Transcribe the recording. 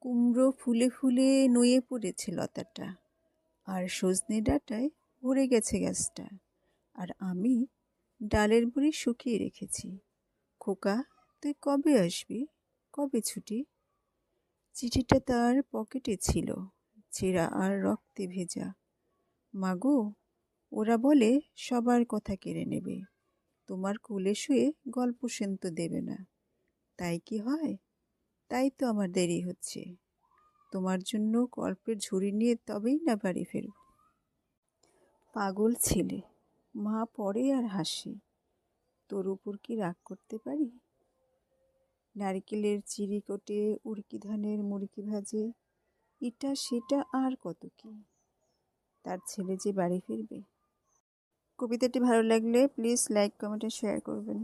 কুমড়ো ফুলে ফুলে নুয়ে পড়েছে লতাটা, আর সজনে ডাঁটায় ভরে গেছে গাছটা। আর আমি ডালের বড়ি শুকিয়ে রেখেছি। খোকা, তুই কবে আসবি? কবে ছুটি? চিঠিটা তার পকেটে ছিল, ছেঁড়া আর রক্তে ভেজা। মাগো, ওরা বলে সবার কথা কেড়ে নেবে, তোমার কোলে শুয়ে গল্প শুনতে দেবে না। তাই কি হয়? তাই তো আমার দেরি হচ্ছে। তোমার জন্য গল্পের ঝুড়ি নিয়ে তবেই না বাড়ি ফেরব। পাগল ছেলে, মা পড়ে আর হাসি। তোর উপর কি রাগ করতে পারি? নারকেলের চিড়ি কোটে, উড়কি ধানের মুড়কি ভাজে, এটা সেটা আর কত কি। তার ছেলে যে বাড়ি ফিরবে। কবিতাটি ভালো লাগলে প্লিজ লাইক, কমেন্ট আর শেয়ার করবেন।